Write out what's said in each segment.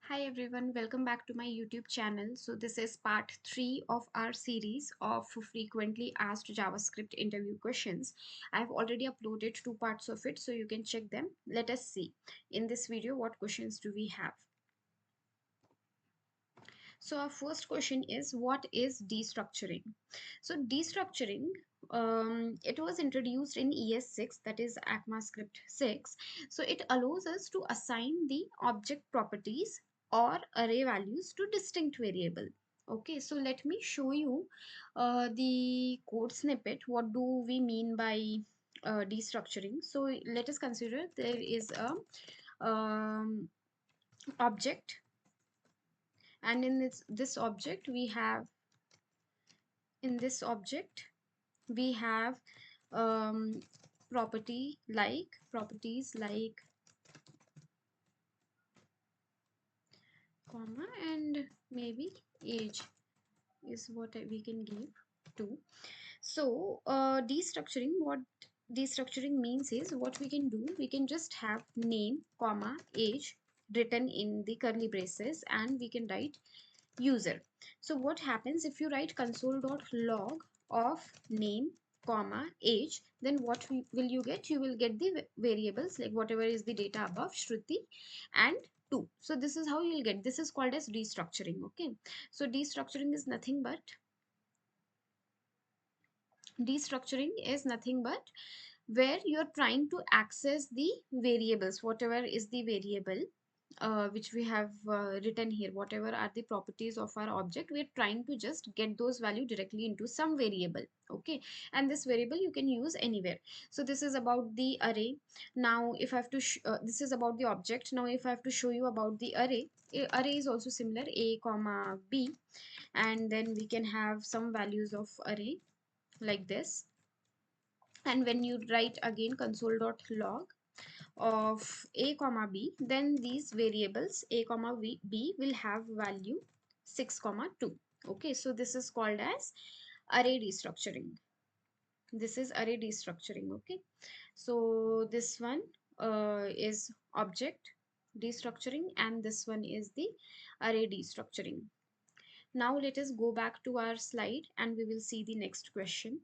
Hi everyone, welcome back to my YouTube channel. So this is part 3 of our series of frequently asked JavaScript interview questions. I've already uploaded 2 parts of it, so you can check them. Let us see in this video what questions do we have. So our first question is, what is destructuring? So destructuring, it was introduced in ES6, that is ECMAScript 6. So it allows us to assign the object properties or array values to distinct variable. Okay, so let me show you the code snippet. What do we mean by destructuring? So let us consider there is a object, and in this object we have in this object we have um, properties like comma and maybe age is what we can give to. So what destructuring means is, what we can do, we can just have name comma age written in the curly braces, and we can write user. So what happens if you write console.log of name comma age, then will you get? You will get the variables like whatever is the data above, Shruti and 2. So this is how you'll get. This is called as destructuring. Okay, so destructuring is nothing but where you're trying to access the variables, whatever is the variable which we have written here, whatever are the properties of our object, we're trying to just get those value directly into some variable. Okay, and this variable you can use anywhere. So this is about the array. Now if I have to this is about the object. Now if I have to show you about the array, array is also similar, a comma b, and then we can have some values of array like this. And when you write again console.log of a comma b, then these variables a comma b will have value 6 comma 2. Okay, so this is called as array destructuring. This is array destructuring. Okay, so this one is object destructuring, and this one is the array destructuring. Now let us go back to our slide and we will see the next question.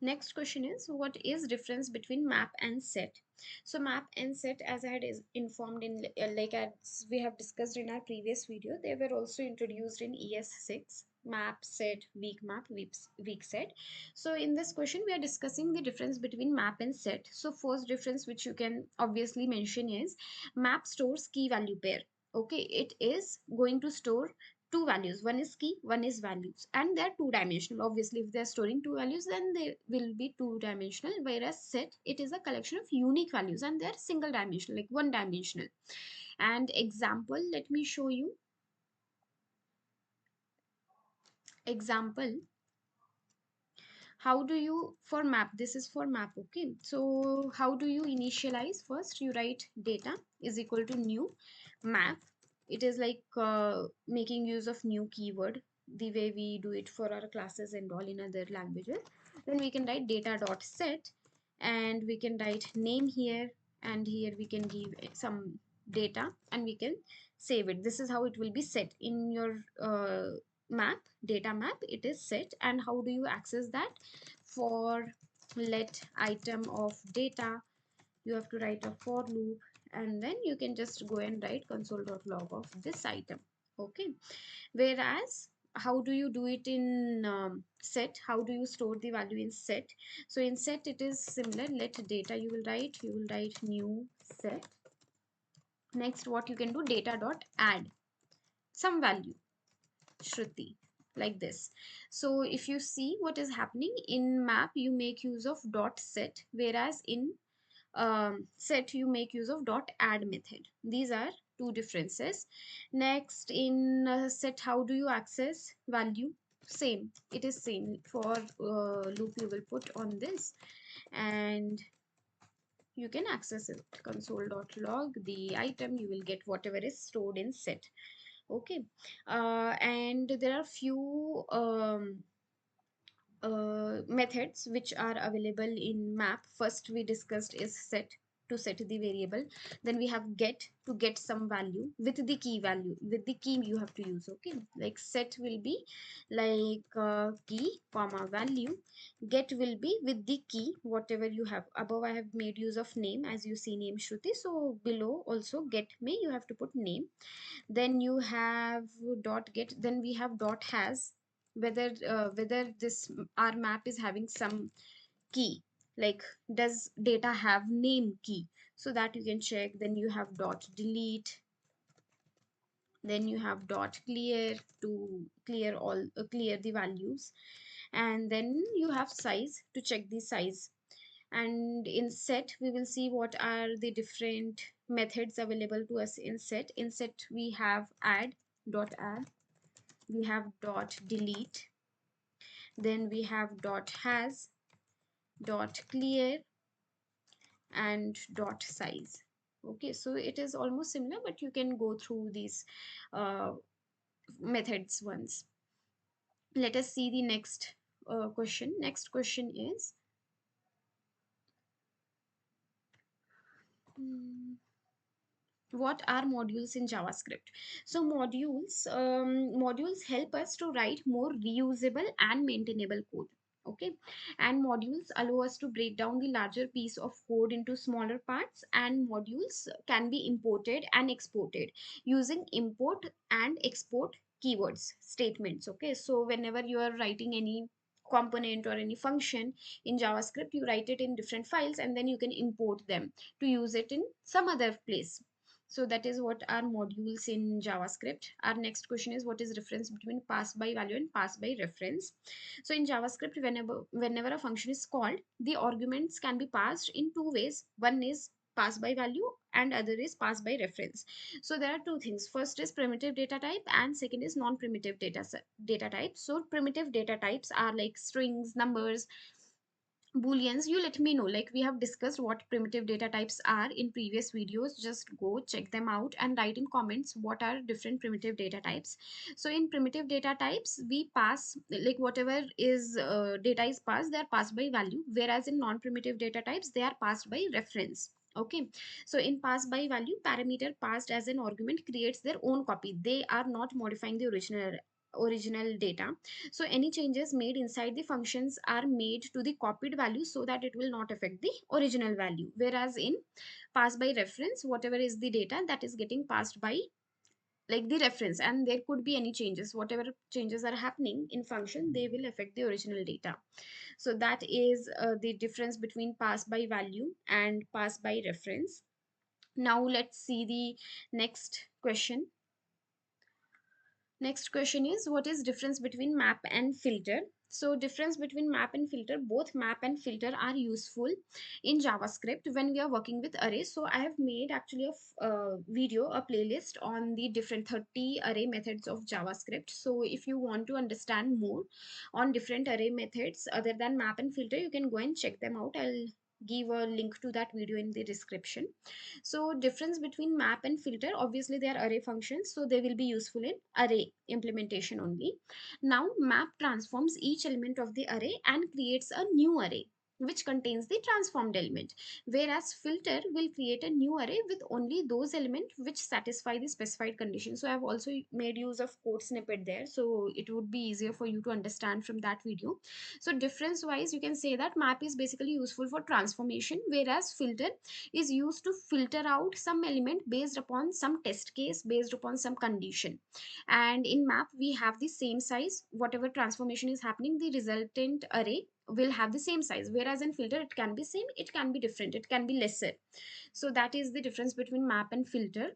Next question is, what is difference between map and set? So map and set, as I had informed in like as we have discussed in our previous video, they were also introduced in ES6. Map, set, weak map, weak set. So in this question we are discussing the difference between map and set. So first difference which you can obviously mention is, map stores key value pair. Okay, it is going to store two values, one is key, one is values, and they're two dimensional. Obviously if they're storing two values, then they will be two dimensional, whereas set, it is a collection of unique values and they're single dimensional, like one dimensional. And example, let me show you example. How do you, for map, this is for map. Okay, so how do you initialize? First you write data is equal to new map. It is like making use of new keyword, the way we do it for our classes and all in other languages. Then we can write data dot set, and we can write name here, and here we can give some data and we can save it. This is how it will be set in your map, data map. It is set. And how do you access that? For let item of data, you have to write a for loop, and then you can just go and write console.log of this item. Okay, whereas how do you do it in set? How do you store the value in set? So in set it is similar. Let data, you will write new set. Next what you can do, data dot add some value, Shruti, like this. So if you see what is happening in map, you make use of dot set, whereas in set you make use of dot add method. These are two differences. Next, in set, how do you access value? Same, it is same. For loop you will put on this and you can access it. Console.log the item, you will get whatever is stored in set. Okay, and there are few methods which are available in map. First we discussed is set, to set the variable. Then we have get, to get some value with the key value, with the key you have to use. Okay, like set will be like key comma value, get will be with the key whatever you have. Above I have made use of name, as you see name Shruti, so below also get may you have to put name. Then you have dot get, then we have dot has, whether this our map is having some key, like does data have name key, so that you can check. Then you have dot delete, then you have dot clear to clear all, clear the values, and then you have size to check the size. And in set we will see what are the different methods available to us in set. In set we have add, dot add, we have dot delete, then we have dot has, dot clear, and dot size. Okay, so it is almost similar, but you can go through these uh, methods once. Let us see the next question. Next question is, hmm, what are modules in JavaScript? So modules help us to write more reusable and maintainable code. Okay, and modules allow us to break down the larger piece of code into smaller parts, and modules can be imported and exported using import and export keywords statements. Okay, so whenever you are writing any component or any function in JavaScript, you write it in different files and then you can import them to use it in some other place. So that is what are modules in JavaScript. Our next question is, what is difference between pass by value and pass by reference? So in JavaScript, whenever a function is called, the arguments can be passed in two ways. One is pass by value and other is pass by reference. So there are two things. First is primitive data type and second is non-primitive data type. So primitive data types are like strings, numbers, booleans. You let me know, like we have discussed what primitive data types are in previous videos. Just go check them out and write in comments what are different primitive data types. So in primitive data types we pass, like whatever is data is passed, they are passed by value, whereas in non-primitive data types they are passed by reference. Okay, so in pass by value, parameter passed as an argument creates their own copy. They are not modifying the original data. So any changes made inside the functions are made to the copied value so that it will not affect the original value. Whereas in pass by reference, whatever is the data that is getting passed by like the reference, and there could be any changes, whatever changes are happening in function, they will affect the original data. So that is the difference between pass by value and pass by reference. Now let's see the next question. Next question is, what is difference between map and filter? So difference between map and filter, both map and filter are useful in JavaScript when we are working with arrays. So I have made actually a video, a playlist on the different 30 array methods of JavaScript. So if you want to understand more on different array methods other than map and filter, you can go and check them out. I'll give a link to that video in the description. So difference between map and filter, obviously they are array functions, so they will be useful in array implementation only. Now map transforms each element of the array and creates a new array which contains the transformed element, whereas filter will create a new array with only those elements which satisfy the specified condition. So I have also made use of code snippet there, so it would be easier for you to understand from that video. So difference wise, you can say that map is basically useful for transformation, whereas filter is used to filter out some element based upon some test case, based upon some condition. And in map we have the same size, whatever transformation is happening, the resultant array will have the same size, whereas in filter it can be same, it can be different, it can be lesser. So that is the difference between map and filter.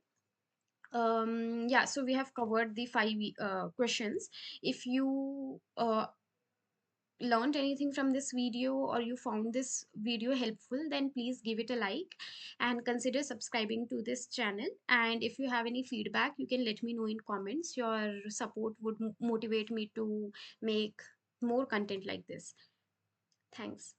Yeah, so we have covered the five questions. If you learned anything from this video or you found this video helpful, then please give it a like and consider subscribing to this channel. And if you have any feedback, you can let me know in comments. Your support would motivate me to make more content like this. Thanks.